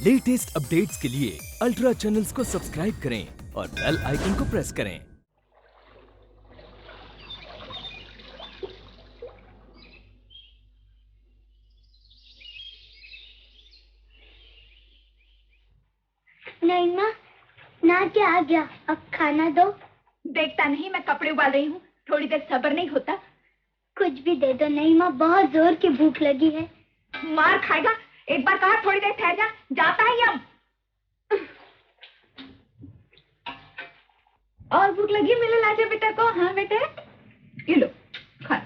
Latest updates के लिए ultra channels को सब्सक्राइब करें और बेल आइकन को प्रेस करें। नहीं माँ, ना क्या आ गया, अब खाना दो। देखता नहीं मैं कपड़े उबाल रही हूँ, थोड़ी देर सब्र नहीं होता? कुछ भी दे दो। नहीं माँ, बहुत जोर की भूख लगी है। मार खाएगा। एक बार कहा थोड़ी देर ठहर जा, जाता है अब। और भूख लगी मिले लाजे बेटा को? हाँ बेटे, ये लो खा।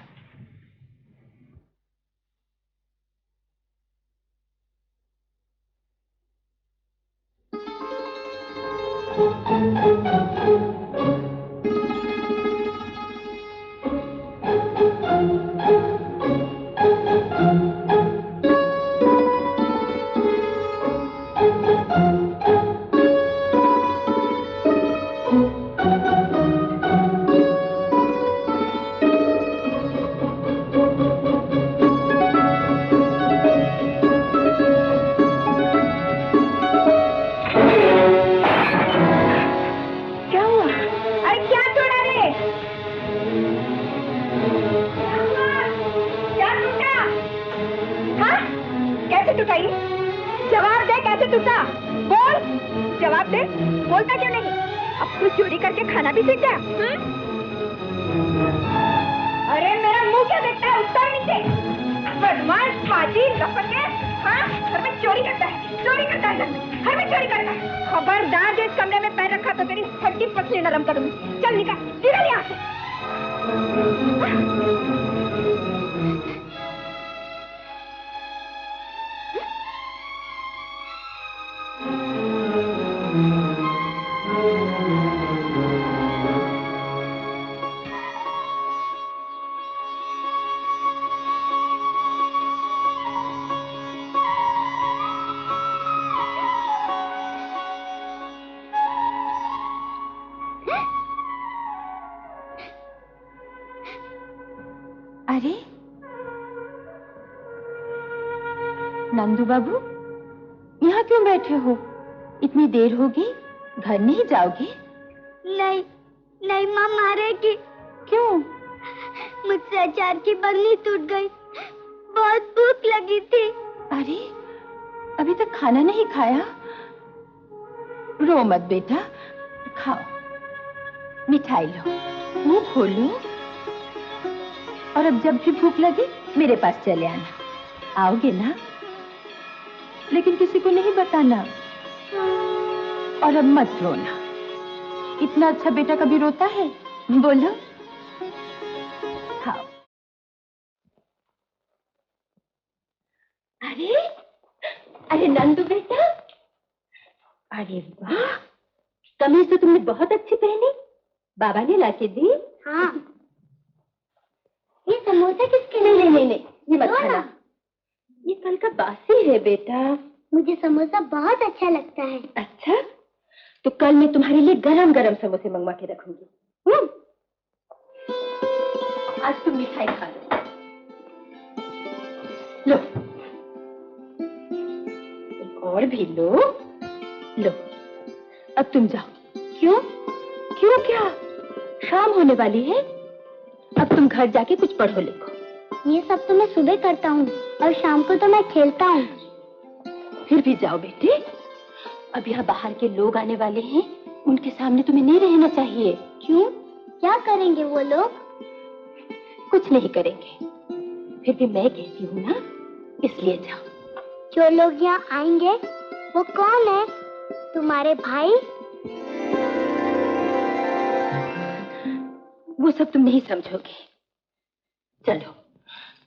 जवाब दे, कैसे टूटा? बोल, जवाब दे। बोलता क्यों नहीं? अब तू चोरी करके खाना भी सीख गया? अरे मेरा मुंह क्या देखता है? उत्तर नीचे। बदमाश, फाजिल, लफंगे। हाँ, घर में चोरी करता है, चोरी करता है, घर में चोरी करता है। खबरदार, जो इस कमरे में पैर रखा तो तेरी हड्डी पसली नरम करूंगी। चल निकल, निकल यहाँ से। अरे नंदू बाबू, यहाँ क्यों बैठे हो? इतनी देर होगी, घर नहीं जाओगे? नहीं नहीं माँ, मारेगी। क्यों? मुझसे अचार की बन्नी टूट गई, बहुत भूख लगी थी। अरे अभी तक खाना नहीं खाया? रो मत बेटा, खाओ, मिठाई लो, मुंह खोलो, और अब जब भी भूख लगे मेरे पास चले आना। आओगे ना? लेकिन किसी को नहीं बताना, और अब मत रोना। इतना अच्छा बेटा कभी रोता है? बोलो, खाओ। अरे अरे नंदू बेटा, अरे वाह, कमीज तो तुमने बहुत अच्छी पहनी। बाबा ने लाके दी? हाँ। ये समोसा किसके लिए? नहीं, ये मत खाना, ये कल का बासी है बेटा। मुझे समोसा बहुत अच्छा लगता है। अच्छा, तो कल मैं तुम्हारे लिए गरम गरम समोसे मंगवा के रखूंगी। आज तुम मिठाई खा लो। लो, एक और भी लो। लो, अब तुम जाओ। क्यों? क्यों क्या? शाम होने वाली है, अब तुम घर जाके कुछ पढ़ो लिखो। ये सब तो मैं सुबह करता हूँ, और शाम को तो मैं खेलता हूँ। फिर भी जाओ बेटे, अब यहाँ बाहर के लोग आने वाले हैं, उनके सामने तुम्हें नहीं रहना चाहिए। क्यों? क्या करेंगे वो लोग? कुछ नहीं करेंगे, फिर भी मैं कहती हूँ ना, इसलिए जाओ। जो लोग यहाँ आएंगे वो कौन है? तुम्हारे भाई? वो सब तुम नहीं समझोगे। चलो,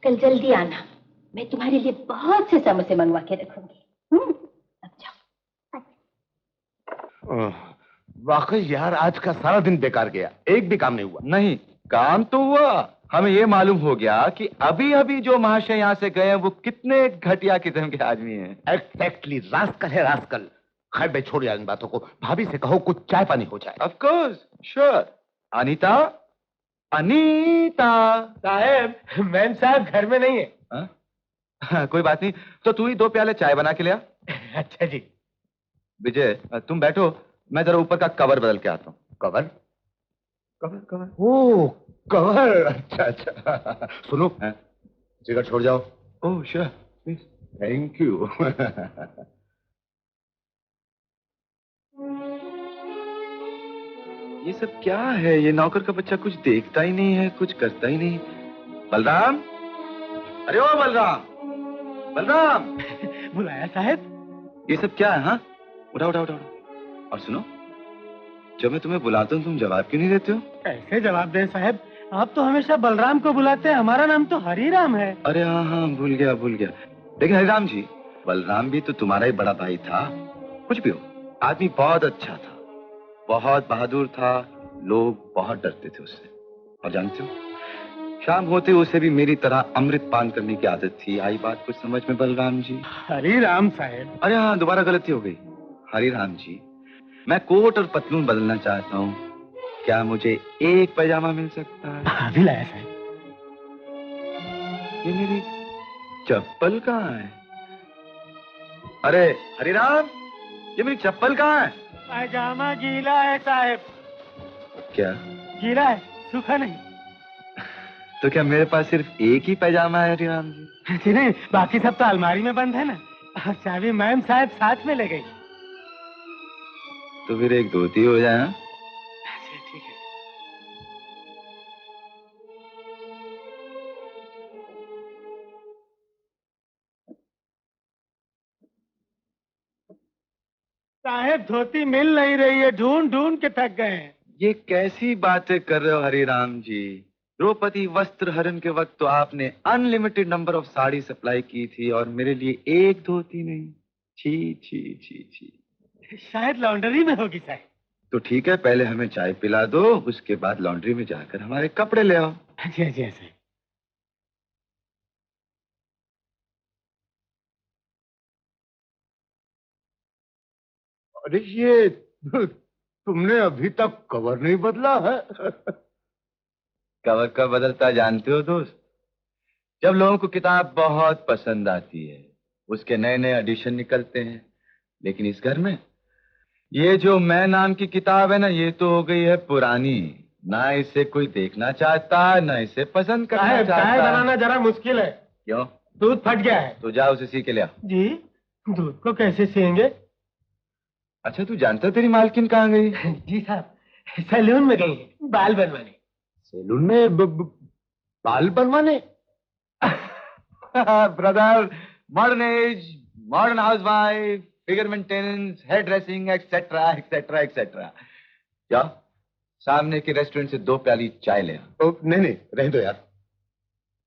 कल जल्दी आना, मैं तुम्हारे लिए बहुत से समोसे मंगवा के रखूंगी। अब जाओ। वाकई यार, आज का सारा दिन बेकार गया, एक भी काम नहीं हुआ। नहीं, काम तो हुआ। हमें ये मालूम हो गया कि अभी अभी जो महाशय यहाँ से गए वो कितने घटिया किस्म के आदमी हैं। एग्जैक्टली, रास्कल है रास्कल। खैर बे, छोड़ यार इन बातों को। भाभी से कहो कुछ चाय पानी हो जाए। Of course, sure. Anita, Anita साहब, मैम साहब घर में नहीं है। कोई बात नहीं, तो तू ही 2 प्याले चाय बना के ले आ। अच्छा जी। विजय तुम बैठो, मैं जरा ऊपर का कवर बदल के आता हूँ। Cover? Cover cover. Oh cover, अच्छा अच्छा। सुनो, सिगरेट छोड़ जाओ। Oh sure please. Thank you. ये सब क्या है? ये नौकर का बच्चा कुछ देखता ही नहीं है, कुछ करता ही नहीं। बलराम, अरे ओ बलराम, बलराम। बुलाया साहब? ये सब क्या है? हाँ, उठा उठा उठा उठा। और सुनो, जब मैं तुम्हें बुलाता हूँ तुम जवाब क्यों नहीं देते हो? कैसे जवाब दें साहब, आप तो हमेशा बलराम को बुलाते हैं, हमारा नाम तो हरिराम है। अरे हाँ हाँ, भूल गया भूल गया। लेकिन हरिराम जी, बलराम भी तो तुम्हारा ही बड़ा भाई था। कुछ भी हो, आदमी बहुत अच्छा था, बहुत बहादुर था, लोग बहुत डरते थे उससे। और जानते हो, शाम होते उसे भी मेरी तरह अमृत पान करने की आदत थी। आई बात कुछ समझ में बलराम जी? हरिराम साहब। अरे हाँ, दोबारा गलती हो गई। हरिराम जी, मैं कोट और पतलून बदलना चाहता हूँ, क्या मुझे एक पैजामा मिल सकता है? अभी लाया साहब। ये मेरी चप्पल कहाँ है? अरे हरिराम, ये मेरी चप्पल कहाँ है? पैजामा गीला है साहब। क्या गीला है, सूखा नहीं। तो क्या मेरे पास सिर्फ एक ही पैजामा है हरिराम जी? जी नहीं, बाकी सब तो अलमारी में बंद है ना। और चाबी मैम साहब साथ में ले गई। तो फिर एक धोती हो जाए। हाँ? ठीक है। साहब धोती मिल नहीं रही है, ढूंढ ढूंढ के थक गए हैं। ये कैसी बातें कर रहे हो हरिराम जी? द्रौपदी वस्त्र हरण के वक्त तो आपने unlimited number of sari supply की थी और मेरे लिए एक धोती नहीं। छी छी छी छी। शायद लॉन्ड्री में होगी साहब। तो ठीक है, पहले हमें चाय पिला दो, उसके बाद लॉन्ड्री में जाकर हमारे कपड़े ले आओ। जी जी साहब। अरे ये तुमने अभी तक कवर नहीं बदला है? कवर का बदलता जानते हो दोस्त? जब लोगों को किताब बहुत पसंद आती है, उसके नए नए एडिशन निकलते हैं। लेकिन इस घर में ये जो मैं नाम की किताब है ना, ये तो हो गई है पुरानी। ना इसे कोई देखना चाहता, ना इसे पसंद करना चाय चाहता। बनाना जरा मुश्किल है। क्यों? दूध फट गया है। तो जाओ उसे सी के ले आओ। जी, दूध को कैसे सिएंगे? अच्छा, तू जानता है तेरी मालकिन कहाँ गई? जी साहब, सैलून में गई है बाल बनवाने। सैलून में बाल बनवाने? Brother, modern age, modern housewife, figure maintenance, hair dressing, etcetera etcetera etcetera. जाओ सामने के रेस्टोरेंट से 2 प्याली चाय ले आओ। नहीं नहीं, रहने दो यार।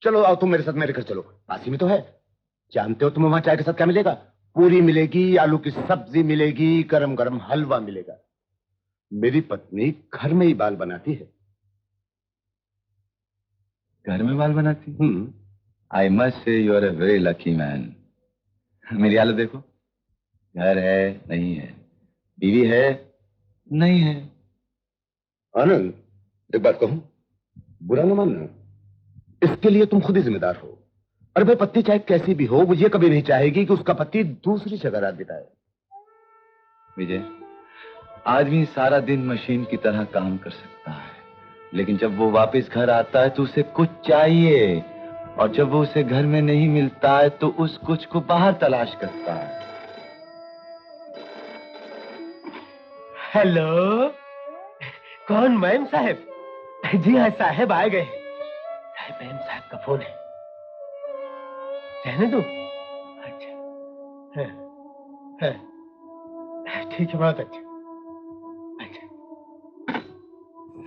चलो आओ तुम मेरे साथ, मेरे घर चलो, पास ही में तो है। जानते हो तुम्हें वहां चाय के साथ क्या मिलेगा? पूरी मिलेगी, आलू की सब्जी मिलेगी, गरम गरम हलवा मिलेगा। मेरी पत्नी घर में ही बाल बनाती है। घर में बाल बनाती? I must say you are a very lucky man. मेरी हालत देखो, घर है नहीं है, बीवी है नहीं है। आनंद, एक बात कहूं, बुरा न मानना, इसके लिए तुम खुद ही जिम्मेदार हो। अरे भाई, पत्नी चाहे कैसी भी हो, वो ये कभी नहीं चाहेगी कि उसका पति दूसरी जगह रात बिताए। विजय, आदमी सारा दिन मशीन की तरह काम कर सकता है, लेकिन जब वो वापस घर आता है तो उसे कुछ चाहिए, और जब वो उसे घर में नहीं मिलता है तो उस कुछ को बाहर तलाश करता है। हेलो, कौन? मैम साहब? जी हाँ साहब, आ गए हैं। साहब, मैम साहब का फोन है, रहने दो। अच्छा, हाँ, हाँ, ठीक है, बहुत अच्छा। अच्छा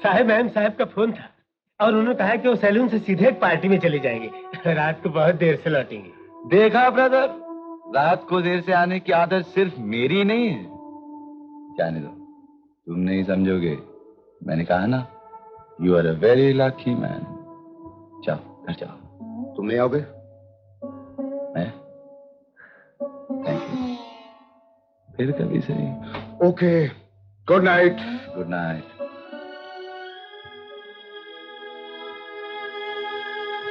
साहब, मैम साहब का फोन था और उन्होंने कहा कि वो सैलून से सीधे एक पार्टी में चले जाएंगे, रात को बहुत देर से लौटेंगे। देखा ब्रदर, रात को देर से आने की आदत सिर्फ मेरी नहीं है। जाने दो, तुम नहीं समझोगे। मैंने कहा ना, you are a very lucky man. जाओ घर जाओ। तुम नहीं आओगे? मैं? थैंक यू, फिर कभी सही। Okay, good night. Good night.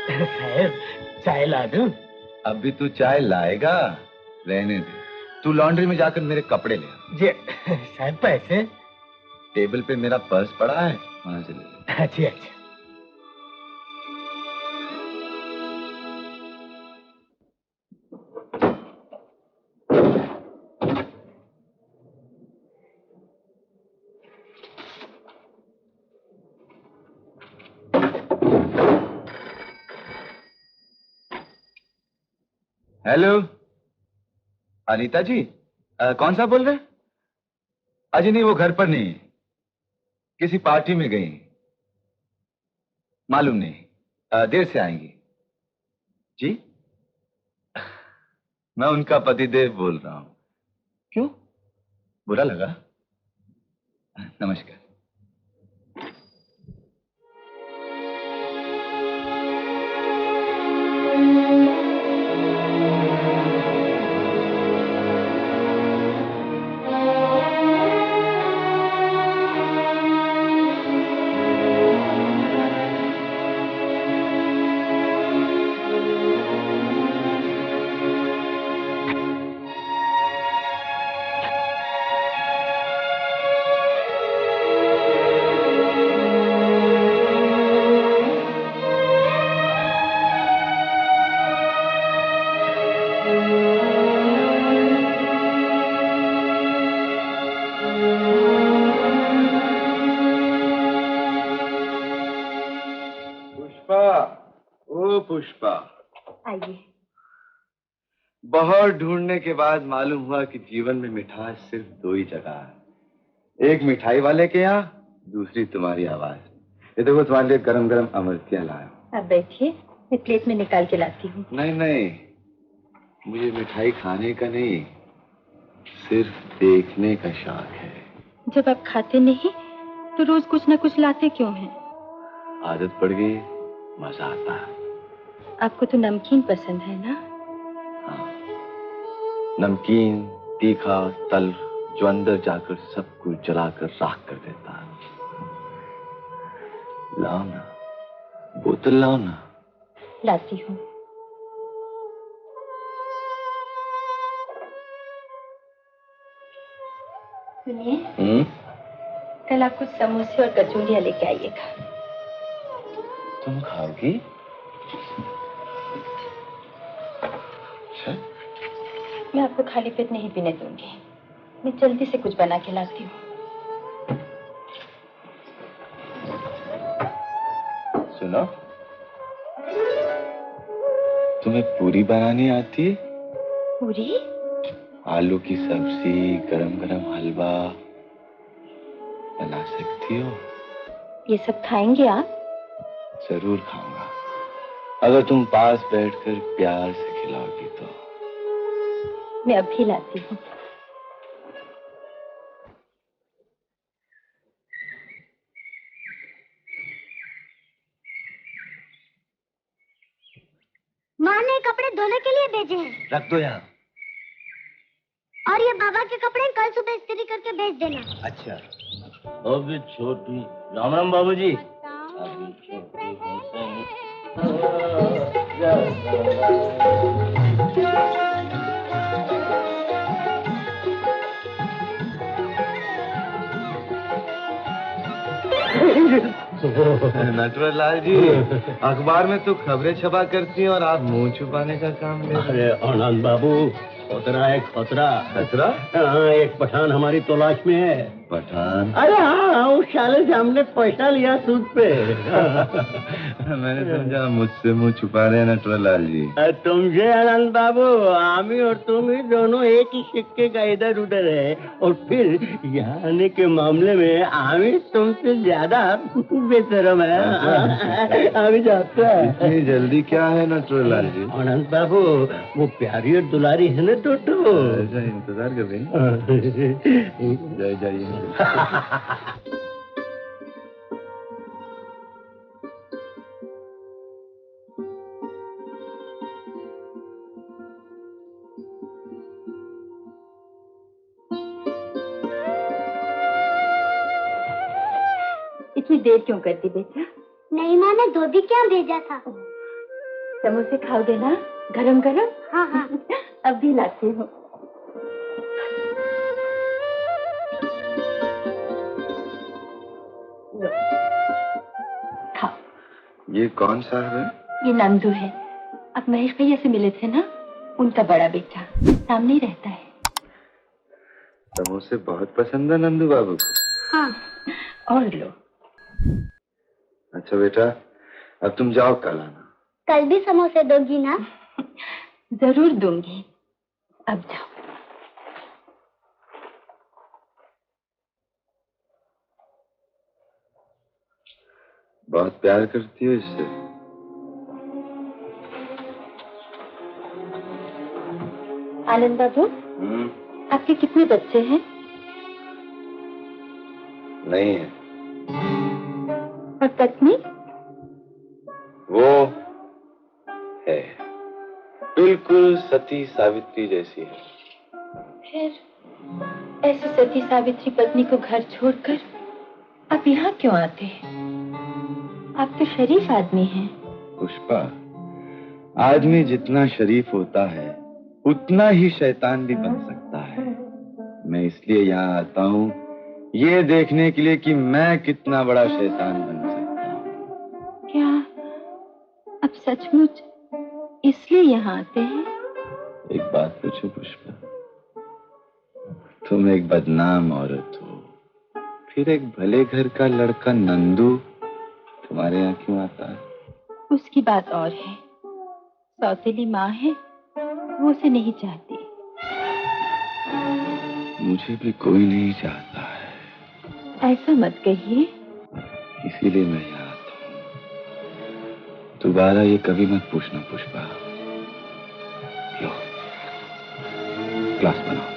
साहब, चाय ला दूं? अभी तू चाय लाएगा? रहने दे, तू लॉन्ड्री में जाकर मेरे कपड़े ले आ। जी साहब पैसे? टेबल पे मेरा पर्स पड़ा है, वहां से ले ले। अच्छा अच्छा। हेलो अनीता जी, कौन सा बोल रहे? अजी नहीं, वो घर पर नहीं, किसी पार्टी में गई, मालूम नहीं, देर से आएंगी। जी मैं उनका पतिदेव बोल रहा हूं। क्यों, बुरा लगा? नमस्कार। पुष्पा, आइए। बहुत ढूंढने के बाद मालूम हुआ कि जीवन में मिठास सिर्फ दो ही जगह है, एक मिठाई वाले के यहाँ, दूसरी तुम्हारी आवाज। ये देखो तुम्हारे लिए गरम गरम अमृतियां लाया हूं। अब बैठिए, मैं प्लेट में निकाल के लाती हूँ। नहीं नहीं, मुझे मिठाई खाने का नहीं, सिर्फ देखने का शौक है। जब आप खाते नहीं तो रोज कुछ न कुछ लाते क्यों हैं? आदत पड़ गई, मजा आता है। आपको तो नमकीन पसंद है ना? हाँ, नमकीन, तीखा, तल, जो अंदर जाकर सब कुछ जलाकर राख कर देता है। लाओ ना, बोतल लाओ ना। लाती हूँ। सुनिए, कल आप कुछ समोसे और कचौड़ियाँ लेके आइएगा। तुम खाओगी? मैं आपको खाली पेट नहीं पीने दूंगी, मैं जल्दी से कुछ बना के लाती हूँ। सुनो, तुम्हें पूरी बनानी आती है? पूरी? आलू की सब्जी, गरम गरम हलवा बना सकती हो? ये सब खाएंगे आप? जरूर खाऊंगा, अगर तुम पास बैठकर प्यार से खिलाओगी तो। मैं अभी लाती हूँ। माँ ने कपड़े धोने के लिए भेजे हैं। रख दो यहाँ। और ये बाबा के कपड़े कल सुबह इस्त्री करके भेज देना। अच्छा। अभी छोटी, राम राम बाबूजी। अभी छोटी नटवरलाल जी, अखबार में तो खबरें छपा करती हैं और आप मुंह छुपाने का काम ले। अरे आनंद बाबू, खतरा है खतरा। खतरा? हाँ, एक पठान हमारी तलाश में है। पठान? अरे हाँ, उस साले से हमने पैसा लिया सूद पे। मैंने समझा मुझसे मुंह छुपा रहे हैं नटवरलाल जी। तुमसे आनंद बाबू, आमी और तुम ही दोनों एक ही सिक्के का इधर उधर है, और फिर यहाँ आने के मामले में आमी तुमसे ज्यादा बेशरम है। आमी जाता है। इतनी जल्दी क्या है नटवरलाल जी? आनंद बाबू, वो प्यारी और दुलारी है ना टोटो। ऐसा इंतजार कर रही हैं? जय जाइए। इतनी देर क्यों करती बेटा? नहीं, माँ ने धोबी क्या भेजा था। समोसे खाओगे ना, गरम गरम? हाँ हाँ। अब भी लाती हूँ। ये कौन साहब है? ये नंदू है। अब महेश भैया से मिले थे ना, उनका बड़ा बेटा सामने ही रहता है। समोसे बहुत पसंद है नंदू बाबू को। हाँ, और लो। अच्छा बेटा, अब तुम जाओ, कल आना। कल भी समोसे दोगी ना? जरूर दूंगी। अब जाओ। बहुत प्यार करती हो इससे? आनंद बाबू, आपके कितने बच्चे हैं? नहीं है। और पत्नी? वो है, बिल्कुल सती सावित्री जैसी है। फिर ऐसी सती सावित्री पत्नी को घर छोड़कर आप यहाँ क्यों आते हैं? आप तो शरीफ आदमी हैं। पुष्पा, आदमी जितना शरीफ होता है उतना ही शैतान भी बन सकता है। मैं इसलिए यहाँ आता हूँ ये देखने के लिए कि मैं कितना बड़ा शैतान बन सकता हूँ। क्या अब सचमुच इसलिए यहाँ आते हैं? एक बात पूछूं पुष्पा, तुम एक बदनाम औरत हो, फिर एक भले घर का लड़का नंदू तुम्हारे यहाँ क्यों आता है? उसकी बात और है। सौतेली माँ है, वो उसे नहीं चाहती। मुझे भी कोई नहीं चाहता है। ऐसा मत कहिए। इसीलिए मैं यहाँ आता हूँ। दोबारा ये कभी मत पूछना पुष्पा। लो, क्लास बनाओ।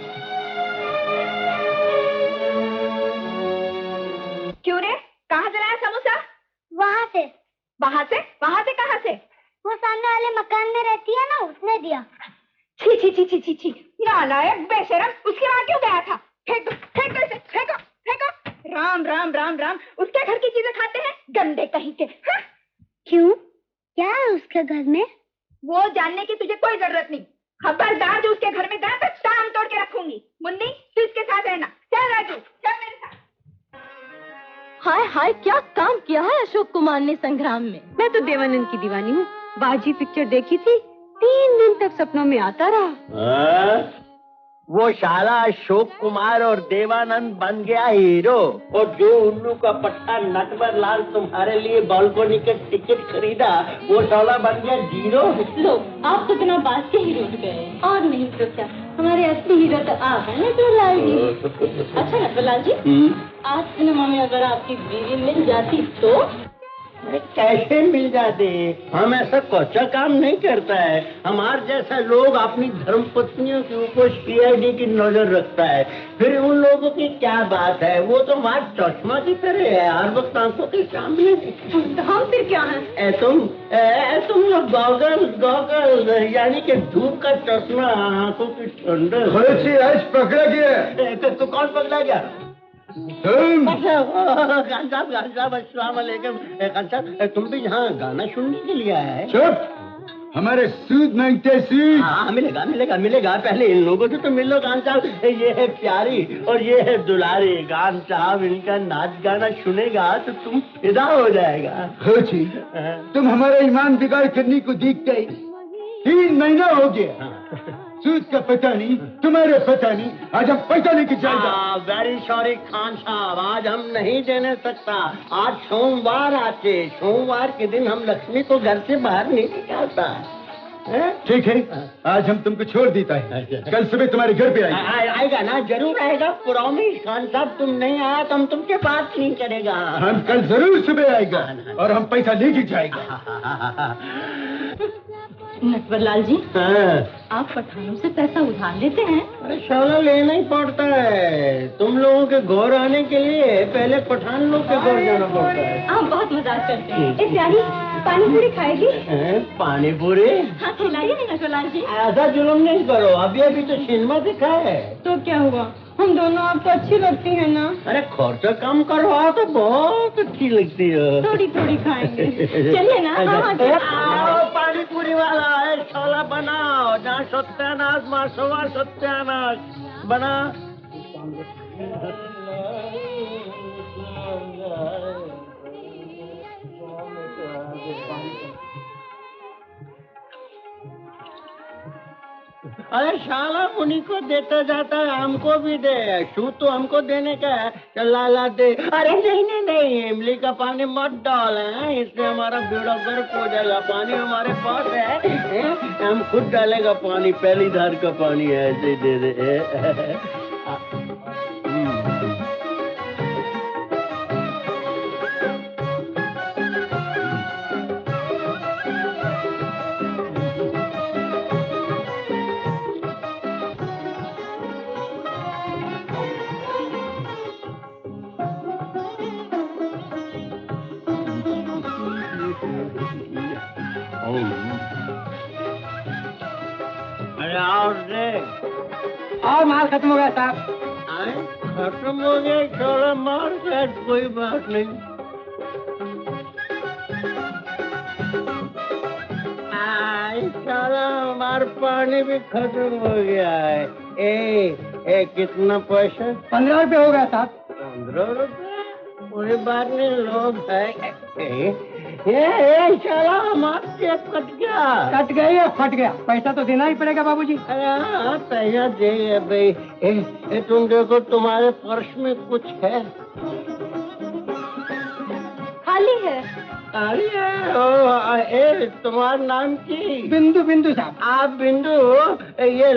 क्यों रे, कहाँ से लाया समोसा? वहाँ से। वहाँ से? वहाँ से कहाँ से? वो सामने वाले मकान में रहती है ना, उसने दिया। छी छी छी छी छी छी, नालायक बेशरम, उसके वहाँ क्यों गया था? फेंको फेंको इसे, फेंको फेंको। राम राम राम राम, उसके घर की चीजें खाते हैं गंदे कहीं के। हाँ? क्यों? क्या है उसके घर में? वो जानने की तुझे कोई जरूरत नहीं। खबरदार जो उसके घर में गया तो टांग तोड़ के रखूंगी। मुन्नी, तू इसके साथ रहना। चल राजू, चल मेरे साथ। हाय हाय, क्या काम किया है अशोक कुमार ने संग्राम में। मैं तो देवानंद की दीवानी हूँ। बाजी पिक्चर देखी थी, 3 दिन तक सपनों में आता रहा। वो शाला अशोक कुमार और देवानंद बन गया हीरो, और जो उल्लू का पट्टा नटवर लाल तुम्हारे लिए बालकोनी के टिकट खरीदा, वो शाला बन गया जीरो। लो, आप तो बिना बात के हीरो गए। और नहीं तो क्या, हमारे असली हीरो तो आप हैं नटवरलाल जी। अच्छा नटवरलाल जी, आज सिनेमा में अगर आपकी बीवी मिल जाती तो? कैसे मिल जाते? हम ऐसा कौचा काम नहीं करता है। हमारे जैसा लोग अपनी धर्म पत्नियों के ऊपर सीआईडी की नजर रखता है। फिर उन लोगों की क्या बात है? वो तो हमारे चश्मा की तरह है, हर वक्त आंखों के सामने। हम फिर क्या है? तुम लोग गॉगल यानी कि धूप का चश्मा, आंखों की ठंडक। आज पकड़ा गया। तो कौन पकड़ा गया? खान साहब अस्सलाम वालेकुम। खान साहब, तुम भी यहाँ गाना सुनने के लिए आए हैं? चुप, हमारे सूद मांगते सूद। हाँ, मिलेगा मिलेगा मिलेगा। पहले इन लोगों से तो मिलो खान साहब। ये है प्यारी और ये है दुलारी। खान साहब, इनका नाच गाना सुनेगा तो तुम फिदा हो जाएगा। हो जी, तुम हमारा ईमान बिगाड़ करने को देख गए। 3 महीना हो गया, सूद का पता नहीं, तुम्हारे पता नहीं। आज हम पैसा लेके जाएगा। वेरी सॉरी खान साहब, आज हम नहीं देने सकता। आज सोमवार आते, सोमवार के दिन हम लक्ष्मी को घर से बाहर नहीं निकालता। ठीक है, आज हम तुमको छोड़ देता है। कल सुबह तुम्हारे घर पे आएगा ना? जरूर आएगा, प्रॉमिस। खान साहब, तुम नहीं आया तो हम तुमसे बात नहीं करेगा। हम कल जरूर सुबह आएगा और हम पैसा लेके जाएगा। नटवरलाल जी, आप पठानों से पैसा उधार लेते हैं? अरे शाला, लेना ही पड़ता है। तुम लोगों के घर आने के लिए पहले पठान लोग के घर जाना पड़ता है। आप बहुत मजाक करते हैं। ए प्यारी, पानी पूरी खाएगी? पानी पूरी? हाँ, खिलाइए नहीं नटवरलाल जी। ऐसा जुलूम नहीं करो, अभी अभी तो सिनेमा दिखा है। तो क्या हुआ, हम दोनों आपको अच्छी लगती है ना? अरे खर्चा कम करो, तो बहुत अच्छी लगती है। थोड़ी थोड़ी खाएंगे, चलिए ना। आओ, पानी पूरी वाला है, छोला बनाओ। जहाँ सत्यानाश मासोवा सत्यानाश बना। अरे शाला उन्हीं को देता जाता है, हमको भी दे। शू तो हमको देने का है, चल ला दे। अरे नहीं नहीं नहीं, इमली का पानी मत डाल, है इससे हमारा बेड़ा गर्क हो जाएगा। पानी हमारे पास है, हम खुद डालेगा पानी, पहली धार का पानी है, ऐसे दे दे। और माल खत्म हो गया साहब। खत्म हो गया, छोड़ा मार शायद, कोई बात नहीं। साला हमारा पानी भी खत्म हो गया है। ए कितना पैसा? 15 रुपये हो गया साहब। 15 रुपये? कोई बात नहीं, लोग है। ये साला हमारा जेब कट गया या फट गया? पैसा तो देना ही पड़ेगा बाबूजी। अरे हाँ, पैसा दे भाई। तुम देखो तुम्हारे पर्स में कुछ है? खाली है। खाली है? ओ, तुम्हारा नाम की? बिंदु। बिंदु साहब। आप बिंदु? ये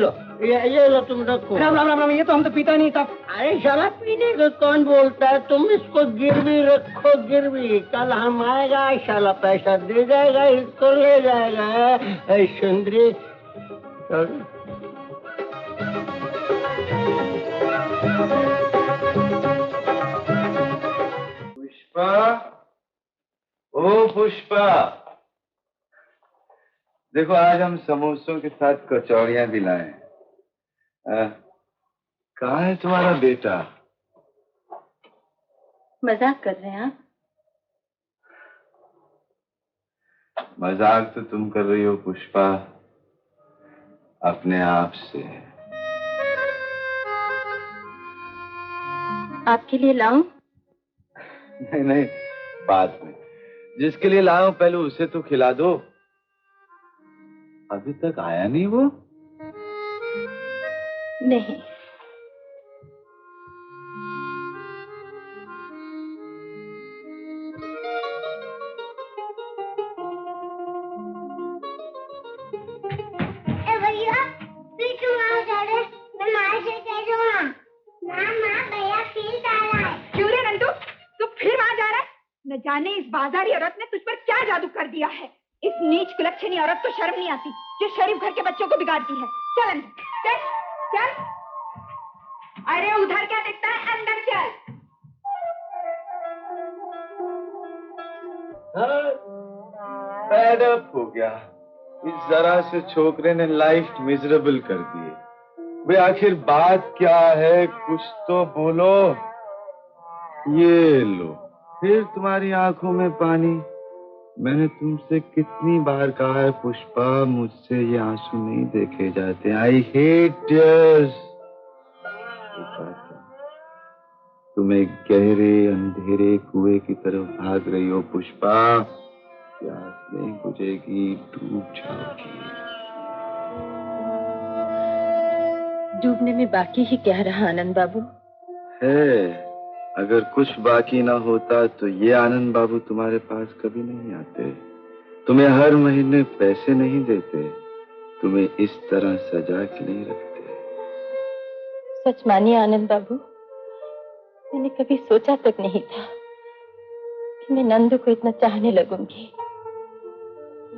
लो तुम रखो। राम, ये तो हम तो पीता नहीं साहब। अरे साला पीने को कौन बोलता है? तुम इसको गिरवी रखो, गिरवी। कल हम आएगा, साला पैसा दे जाएगा, इसको ले जाएगा। सुंदरी पुष्पा, ओ पुष्पा, देखो आज हम समोसों के साथ कचौड़ियां भी लाए। कहाँ है तुम्हारा बेटा? मजाक कर रहे हैं आप? मजाक तो तुम कर रही हो पुष्पा, अपने आप से। आपके लिए लाऊं? नहीं, बाद में। जिसके लिए लाऊं पहले उसे तो खिला दो। अभी तक आया नहीं वो? नहीं। भैया फिर तुम वहाँ जा रहे, मैं माँ से कह दूँगा। माँ भैया फिर आ रहा है। क्यों रे नंदू, तू फिर वहाँ जा रहा है? न जाने इस बाजारी औरत ने तुझ पर क्या जादू कर दिया है। इस नीच कुलच्छनी औरत को शर्म नहीं आती जो शरीफ घर के बच्चों को बिगाड़ती है। चल अंदर, चल। अरे उधर क्या देखता है, अंदर चल। फेड अप हो गया। इस जरा से छोकरे ने लाइफ मिजरेबल कर दी। वे आखिर बात क्या है, कुछ तो बोलो। ये लो, फिर तुम्हारी आंखों में पानी। मैंने तुमसे कितनी बार कहा है पुष्पा, मुझसे ये आंसू नहीं देखे जाते। I hate tears. तुम एक गहरे अंधेरे कुएं की तरफ भाग रही हो पुष्पा। प्यास नहीं बुझेगी, डूब जाओगी। डूबने में बाकी ही क्या रहा आनंद बाबू? है, अगर कुछ बाकी ना होता तो ये आनंद बाबू तुम्हारे पास कभी नहीं आते। तुम्हें हर महीने पैसे नहीं देते, तुम्हें इस तरह सजा के नहीं रखते। सच मानिए आनंद बाबू, मैंने कभी सोचा तक नहीं था कि मैं नंदू को इतना चाहने लगूंगी।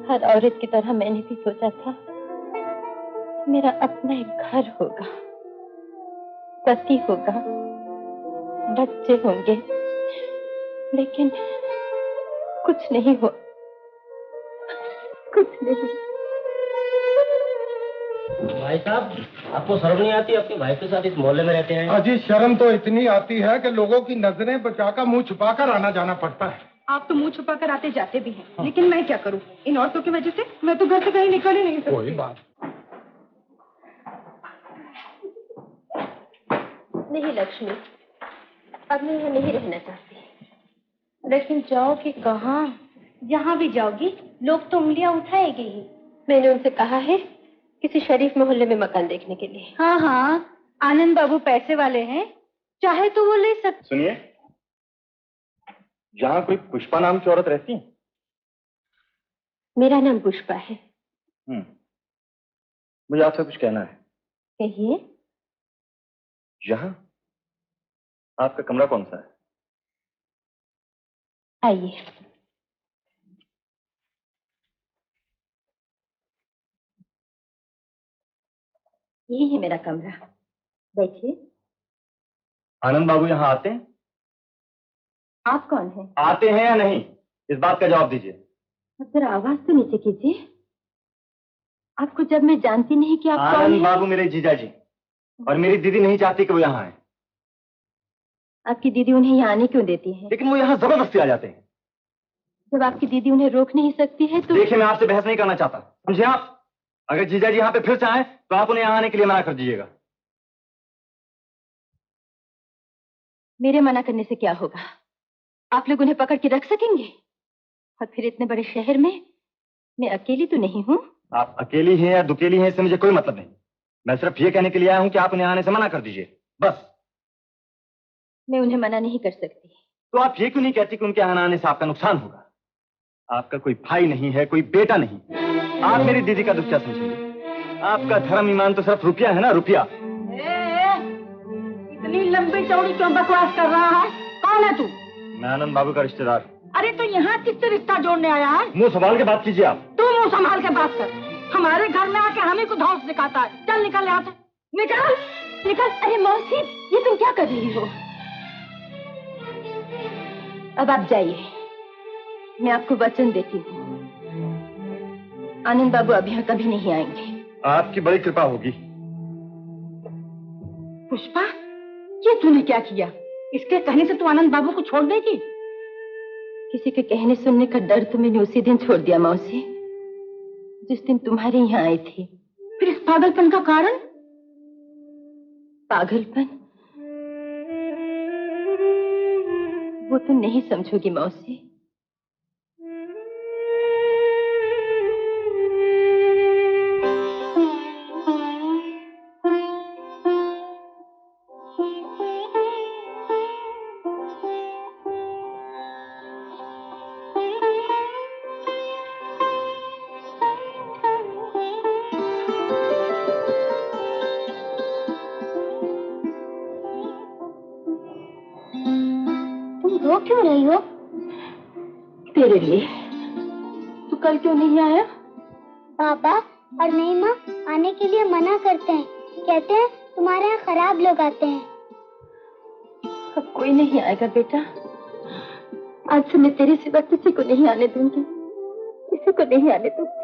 हर औरत की तरह मैंने भी सोचा था कि मेरा अपना एक घर होगा, पति होगा, बच्चे होंगे, लेकिन कुछ नहीं हुआ, कुछ नहीं। भाई साहब, आपको शर्म नहीं आती? आपके भाई के साथ इस मोहल्ले में रहते हैं। अजी शर्म तो इतनी आती है कि लोगों की नजरें बचाकर मुंह छुपाकर आना जाना पड़ता है। आप तो मुंह छुपाकर आते जाते भी हैं, लेकिन मैं क्या करूं? इन औरतों की वजह से मैं तो घर से कहीं निकल ही नहीं सकती। कोई बात नहीं लक्ष्मी, अब मैं यहाँ नहीं रहना चाहती। लेकिन जाओगी कहाँ? जहाँ भी जाओगी लोग तो उंगलियां उठाएंगे ही। मैंने उनसे कहा है किसी शरीफ मोहल्ले में मकान देखने के लिए। हाँ हाँ, आनंद बाबू पैसे वाले हैं, चाहे तो वो ले सकते। सुनिए, यहाँ कोई पुष्पा नाम की औरत रहती है? मेरा नाम पुष्पा है। मुझे आपसे कुछ कहना है। कहिए। यहाँ आपका कमरा कौन सा है? आइए। यही है मेरा कमरा, बैठिए। आनंद बाबू यहाँ आते हैं? आप कौन हैं? आते हैं या नहीं, इस बात का जवाब दीजिए। अब जरा आवाज तो नीचे कीजिए। आपको जब मैं जानती नहीं कि आप कौन हैं। आनंद बाबू मेरे जीजा जी, और मेरी दीदी नहीं चाहती कि वो यहाँ आए। आपकी दीदी उन्हें यहाँ आने क्यों देती है? लेकिन वो यहाँ जबरदस्ती आ जाते हैं। जब आपकी दीदी उन्हें रोक नहीं सकती है तो। देखिए, मैं आपसे बहस नहीं करना चाहता, समझे आप? अगर जीजा जी यहाँ पे फिर से आए तो आप उन्हें यहाँ आने के लिए मना कर दीजिएगा। मेरे मना करने से क्या होगा? आप लोग उन्हें पकड़ के रख सकेंगे? और फिर इतने बड़े शहर में मैं अकेली तो नहीं हूँ। आप अकेली हैं या दुकेली हैं, इससे मुझे कोई मतलब नहीं। मैं सिर्फ ये कहने के लिए आया हूँ कि आप उन्हें आने से मना कर दीजिए, बस। मैं उन्हें मना नहीं कर सकती। तो आप ये क्यों नहीं कहती कि उनके यहाँ आने से आपका नुकसान होगा? आपका कोई भाई नहीं है, कोई बेटा नहीं। आप मेरी दीदी का दुख क्या समझेंगे? आपका धर्म ईमान तो सिर्फ रुपया है ना, रुपया। इतनी लंबी चौड़ी क्यों बकवास कर रहा है? कौन है तू? मैं आनंद बाबू का रिश्तेदार। अरे तो यहाँ किससे रिश्ता जोड़ने आया है? मुंह संभाल के बात कीजिए आप। तू मुंह संभाल के बात कर। हमारे घर में आके हमें को धौंस दिखाता है। चल निकल यहाँ से, निकल निकल। अरे मौसी, ये तुम क्या कर रही हो? अब आप जाइए, मैं आपको वचन देती हूँ, आनंद बाबू अब यहाँ कभी नहीं आएंगे। आपकी बड़ी कृपा होगी। पुष्पा, ये तूने क्या किया? इसके कहने से तू आनंद बाबू को छोड़ देगी? किसी के कहने सुनने का डर तो मैंने उसी दिन छोड़ दिया मौसी, जिस दिन तुम्हारे यहाँ आई थी। फिर इस पागलपन का कारण? पागलपन? वो तुम नहीं समझोगी मौसी। रो क्यों रही हो? तेरे लिए। तू कल क्यों नहीं आया? पापा और मेरी माँ आने के लिए मना करते हैं, कहते हैं तुम्हारे यहाँ खराब लोग आते हैं। अब कोई नहीं आएगा बेटा। आज से मैं तेरे सिवा किसी को नहीं आने दूंगी, किसी को नहीं आने दूंगी।